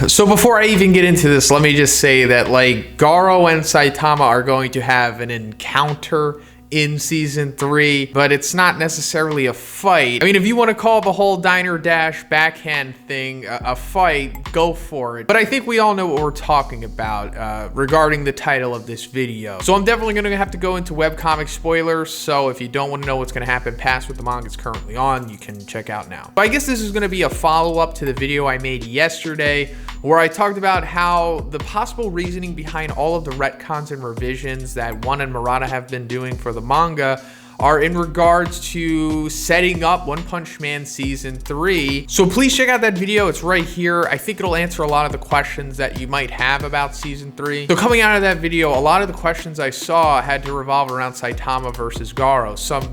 So before I even get into this, let me just say that like Garou and Saitama are going to have an encounter in season 3, but it's not necessarily a fight. I mean, if you want to call the whole diner dash backhand thing a fight, go for it. But I think we all know what we're talking about regarding the title of this video. So I'm definitely going to have to go into webcomic spoilers. So if you don't want to know what's going to happen past what the manga is currently on, you can check out now. But I guess this is going to be a follow-up to the video I made yesterday, where I talked about how the possible reasoning behind all of the retcons and revisions that One and Murata have been doing for the manga are in regards to setting up One Punch Man season 3. So please check out that video, it's right here. I think it'll answer a lot of the questions that you might have about season 3. So coming out of that video, a lot of the questions I saw had to revolve around Saitama versus Garou. Some,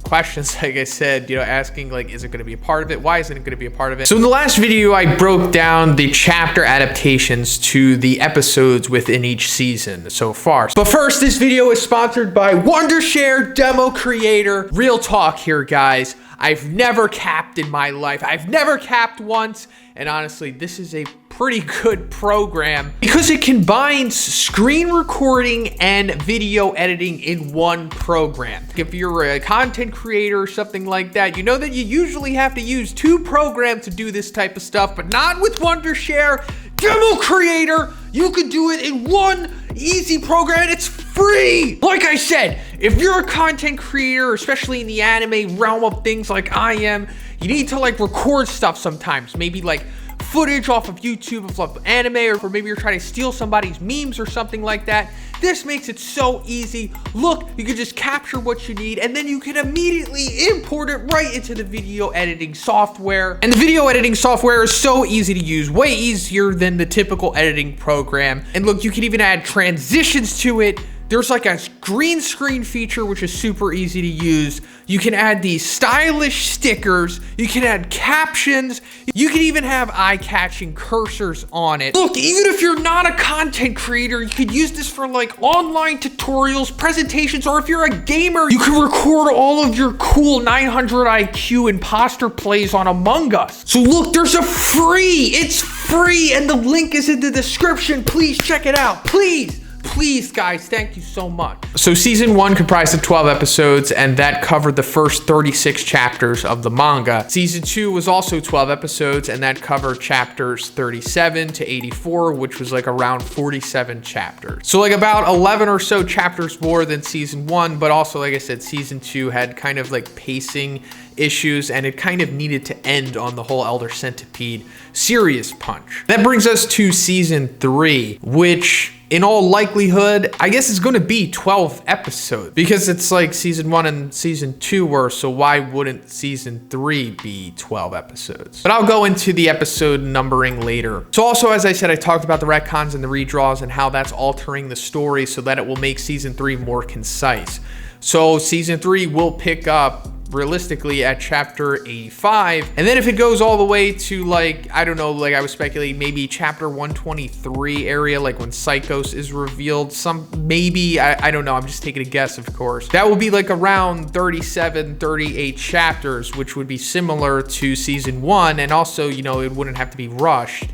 questions, like I said, asking like, is it going to be a part of it? Why isn't it going to be a part of it? So in the last video, I broke down the chapter adaptations to the episodes within each season so far. But first, this video is sponsored by Wondershare DemoCreator. Real talk here, guys. I've never capped in my life. I've never capped once. And honestly, this is a pretty good program because it combines screen recording and video editing in one program. If you're a content creator or something like that, you know that you usually have to use 2 programs to do this type of stuff, but not with Wondershare DemoCreator. You can do it in one easy program and it's free. Like I said, if you're a content creator, especially in the anime realm of things like I am, you need to like record stuff sometimes, maybe like footage off of YouTube of anime, or maybe you're trying to steal somebody's memes or something like that. This makes it so easy. Look, you can just capture what you need and then you can immediately import it right into the video editing software. And the video editing software is so easy to use, way easier than the typical editing program. And look, you can even add transitions to it. There's like a green screen feature, which is super easy to use. You can add these stylish stickers. You can add captions. You can even have eye-catching cursors on it. Look, even if you're not a content creator, you could use this for like online tutorials, presentations, or if you're a gamer, you can record all of your cool 900 IQ imposter plays on Among Us. So look, there's it's free, and the link is in the description. Please check it out, please. Please, guys, thank you so much. So season 1 comprised of 12 episodes, and that covered the first 36 chapters of the manga. Season 2 was also 12 episodes, and that covered chapters 37 to 84, which was like around 47 chapters. So like about 11 or so chapters more than season 1, but also, like I said, season 2 had kind of like pacing issues, and it kind of needed to end on the whole Elder Centipede serious punch. That brings us to season 3, which in all likelihood, I guess it's going to be 12 episodes because it's like season 1 and season 2 were, so why wouldn't season 3 be 12 episodes? But I'll go into the episode numbering later. So also, as I said, I talked about the retcons and the redraws and how that's altering the story so that it will make season 3 more concise. So season 3 will pick up realistically at chapter 85, and then if it goes all the way to like, I don't know, like I was speculating maybe chapter 123 area, like when Psychos is revealed, maybe, I don't know, I'm just taking a guess, of course. That will be like around 37, 38 chapters, which would be similar to season 1, and also, it wouldn't have to be rushed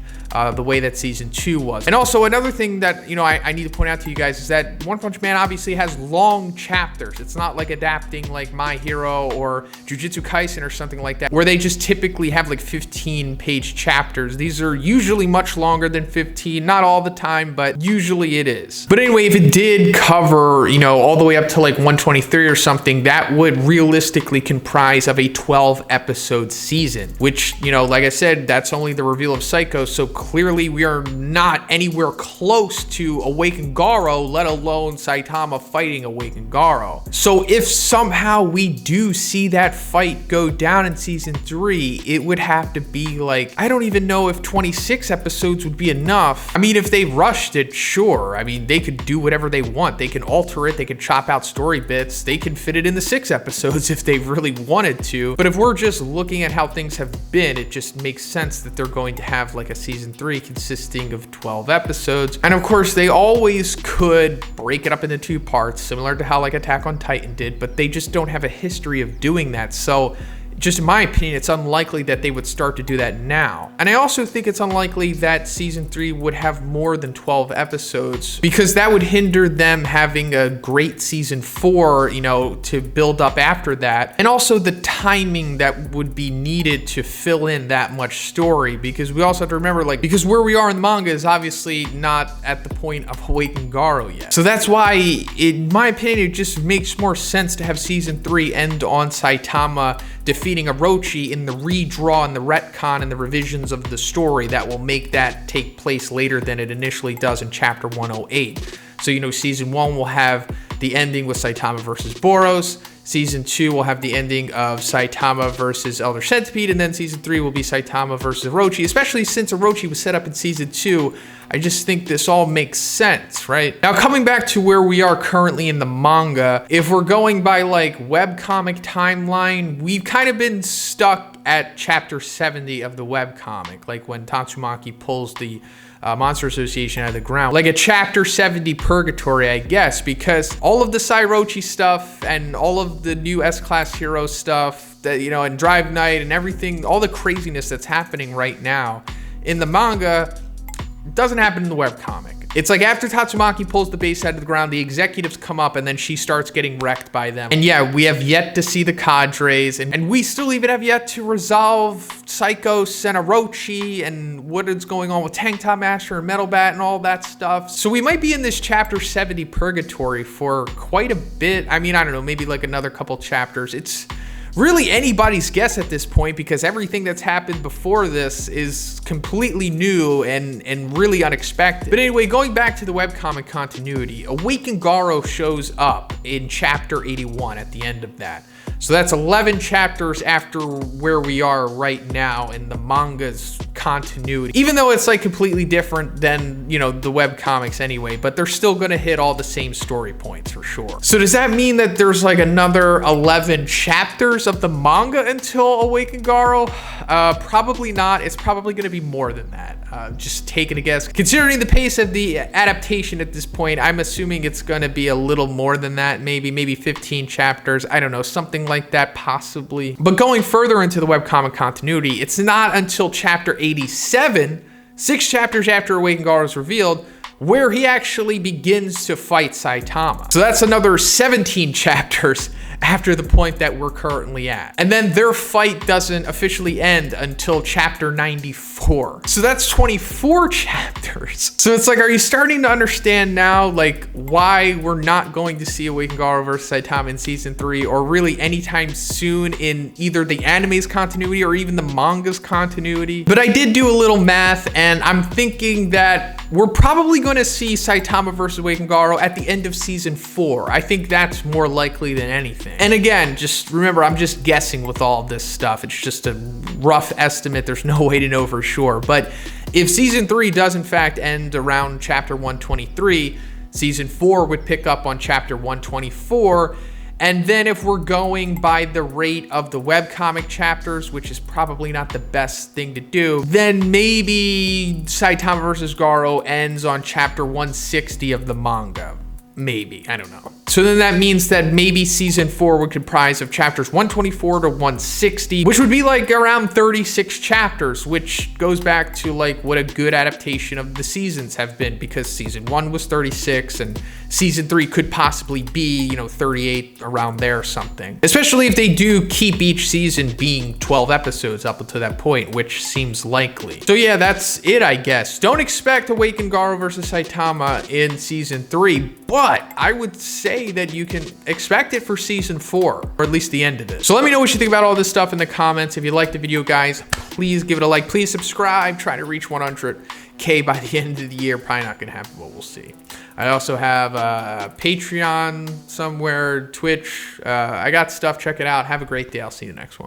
the way that season 2 was. And also another thing that, I need to point out to you guys is that One Punch Man obviously has long chapters. It's not like adapting like My Hero or Jujutsu Kaisen or something like that, where they just typically have like 15-page chapters. These are usually much longer than 15, not all the time, but usually it is. But anyway, if it did cover, all the way up to like 123 or something, that would realistically comprise of a 12 episode season, which, like I said, that's only the reveal of Psycho, so clearly we are not anywhere close to Awakened Garou, let alone Saitama fighting Awakened Garou. So if somehow we do see that fight go down in season 3, it would have to be like, I don't even know if 26 episodes would be enough. I mean, if they rushed it, sure. I mean, they could do whatever they want. They can alter it. They can chop out story bits. They can fit it in the 6 episodes if they really wanted to. But if we're just looking at how things have been, it just makes sense that they're going to have like a season 3 consisting of 12 episodes. And of course, they always could break it up into 2 parts, similar to how like Attack on Titan did, but they just don't have a history of doing that. So just in my opinion, it's unlikely that they would start to do that now. And I also think it's unlikely that season 3 would have more than 12 episodes, because that would hinder them having a great season 4, you know, to build up after that. And also the timing that would be needed to fill in that much story, because we also have to remember, like, because where we are in the manga is obviously not at the point of Awakened Garou yet. So that's why, in my opinion, it just makes more sense to have season 3 end on Saitama defeating Orochi in the redraw and the retcon and the revisions of the story that will make that take place later than it initially does in chapter 108. So, you know, season 1 will have the ending with Saitama versus Boros. Season 2 will have the ending of Saitama versus Elder Centipede, and then season 3 will be Saitama versus Orochi, especially since Orochi was set up in season 2. I just think this all makes sense, right? Now, coming back to where we are currently in the manga, if we're going by like webcomic timeline, we've kind of been stuck at chapter 70 of the webcomic, like when Tatsumaki pulls the Monster Association out of the ground. Like a chapter 70 purgatory, I guess, because all of the Sairochi stuff and all of the new S-Class hero stuff, that, you know, and Drive Night and everything, all the craziness that's happening right now in the manga doesn't happen in the webcomic. It's like after Tatsumaki pulls the base out of the ground, the executives come up and then she starts getting wrecked by them. And yeah, we have yet to see the cadres, and we still even have yet to resolve Psychos and Orochi and what is going on with Tank Top Master and Metal Bat and all that stuff. So we might be in this chapter 70 purgatory for quite a bit. I mean, I don't know, maybe like another couple chapters. It's really anybody's guess at this point, because everything that's happened before this is completely new and really unexpected. But anyway, going back to the webcomic continuity, Awakened Garou shows up in chapter 81 at the end of that. So that's 11 chapters after where we are right now in the manga's continuity. Even though it's like completely different than, you know, the webcomics anyway, but they're still gonna hit all the same story points for sure. So does that mean that there's like another 11 chapters of the manga until Awakened Garou? Probably not. It's probably gonna be more than that. Just taking a guess. Considering the pace of the adaptation at this point, I'm assuming it's gonna be a little more than that, maybe 15 chapters. I don't know, something like that possibly. But going further into the webcomic continuity, it's not until chapter 87, 6 chapters after Awakened Garou is revealed, where he actually begins to fight Saitama. So that's another 17 chapters after the point that we're currently at. And then their fight doesn't officially end until chapter 94. So that's 24 chapters. So it's like, are you starting to understand now, like, why we're not going to see Awakened Garou versus Saitama in season 3, or really anytime soon in either the anime's continuity or even the manga's continuity? But I did do a little math, and I'm thinking that we're probably going to see Saitama versus Awakened Garou at the end of season 4. I think that's more likely than anything. And again, just remember, I'm just guessing with all this stuff. It's just a rough estimate. There's no way to know for sure. But if season 3 does in fact end around chapter 123, season 4 would pick up on chapter 124. And then if we're going by the rate of the webcomic chapters, which is probably not the best thing to do, then maybe Saitama versus Garou ends on chapter 160 of the manga. Maybe, I don't know. So then that means that maybe season 4 would comprise of chapters 124 to 160, which would be like around 36 chapters, which goes back to like what a good adaptation of the seasons have been, because season 1 was 36 and season 3 could possibly be, you know, 38, around there or something. Especially if they do keep each season being 12 episodes up until that point, which seems likely. So yeah, that's it, I guess. Don't expect Awakened Garou versus Saitama in season 3, but I would say that you can expect it for season 4, or at least the end of it. So let me know what you think about all this stuff in the comments. If you liked the video, guys, please give it a like. Please subscribe. Trying to reach 100K by the end of the year. Probably not gonna happen, but we'll see. I also have a Patreon somewhere, Twitch. I got stuff. Check it out. Have a great day. I'll see you next one.